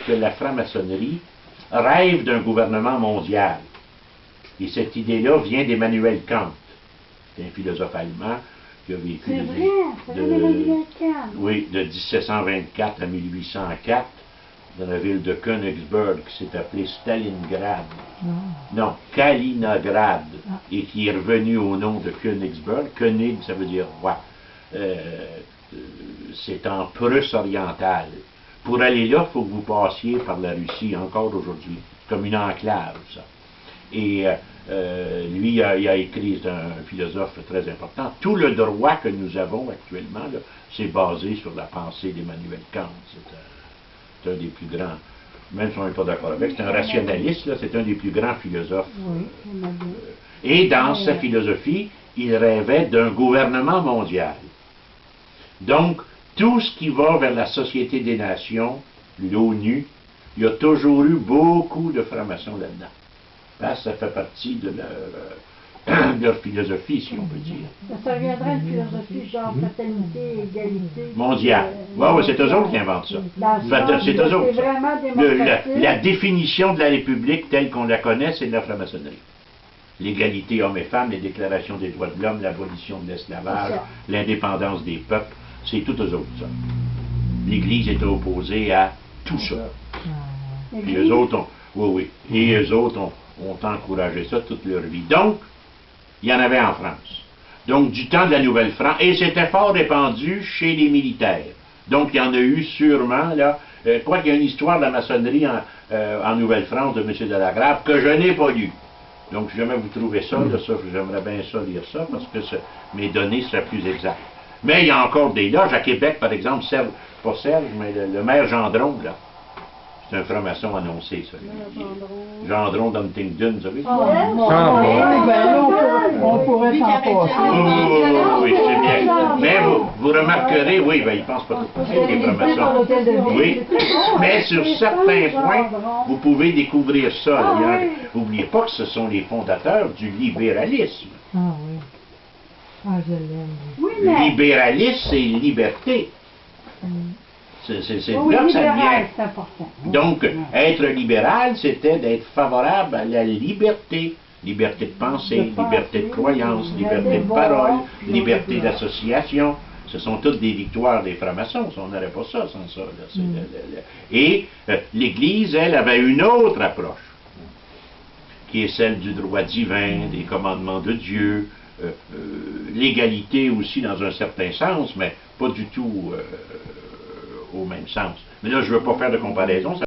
que la franc-maçonnerie rêve d'un gouvernement mondial. Et cette idée-là vient d'Emmanuel Kant, qui est un philosophe allemand qui a vécu de 1724 à 1804 dans la ville de Königsberg, qui s'est appelée Stalingrad. Non, Kaliningrad, et qui est revenu au nom de Königsberg. König, ça veut dire roi. C'est en Prusse orientale. Pour aller là, il faut que vous passiez par la Russie, encore aujourd'hui, comme une enclave, ça. Et lui, il a écrit, c'est un philosophe très important. Tout le droit que nous avons actuellement, c'est basé sur la pensée d'Emmanuel Kant. C'est un des plus grands, même si on n'est pas d'accord avec, c'est un rationaliste, c'est un des plus grands philosophes. Et dans sa philosophie, il rêvait d'un gouvernement mondial. Donc, tout ce qui va vers la Société des Nations, l'ONU, il y a toujours eu beaucoup de francs-maçons là-dedans. Parce que ça fait partie de leur philosophie, si on peut dire. Ça reviendrait à une philosophie genre fraternité, égalité. Mondiale. Oui, c'est eux autres qui inventent ça. C'est eux autres. La définition de la République telle qu'on la connaît, c'est de la franc-maçonnerie. L'égalité hommes et femmes, les déclarations des droits de l'homme, l'abolition de l'esclavage, l'indépendance des peuples, c'est tout eux autres, ça. L'Église était opposée à tout ça. Et eux autres ont encouragé ça toute leur vie. Donc, il y en avait en France. Donc, du temps de la Nouvelle-France, et c'était fort répandu chez les militaires. Donc, il y en a eu sûrement, là, quoi qu'il y a une histoire de la maçonnerie en Nouvelle-France de M. Delagrave que je n'ai pas lue. Donc, si jamais vous trouvez ça, j'aimerais bien ça lire ça, parce que mes données seraient plus exactes. Mais il y a encore des loges. À Québec, par exemple, pas Serge, mais le maire Gendron, là. C'est un franc-maçon annoncé, ça. Gendron d'Huntingdon, vous savez? On pourrait s'en passer. Oui, c'est bien. Mais vous remarquerez, oui, il pense pas tout ça, les francs-maçons. Oui, mais sur certains points, vous pouvez découvrir ça. N'oubliez pas que ce sont les fondateurs du libéralisme. Ah oui. Ah, je l'aime. Libéralisme, c'est liberté. C'est là que ça vient. Donc, être libéral, c'était d'être favorable à la liberté. Liberté de pensée, liberté de croyance, liberté de parole, liberté d'association. Ce sont toutes des victoires des francs-maçons. On n'aurait pas ça sans ça. Et l'Église, elle, avait une autre approche, qui est celle du droit divin, des commandements de Dieu, l'égalité aussi dans un certain sens, mais pas du tout au même sens. Mais là, je ne veux pas faire de comparaison.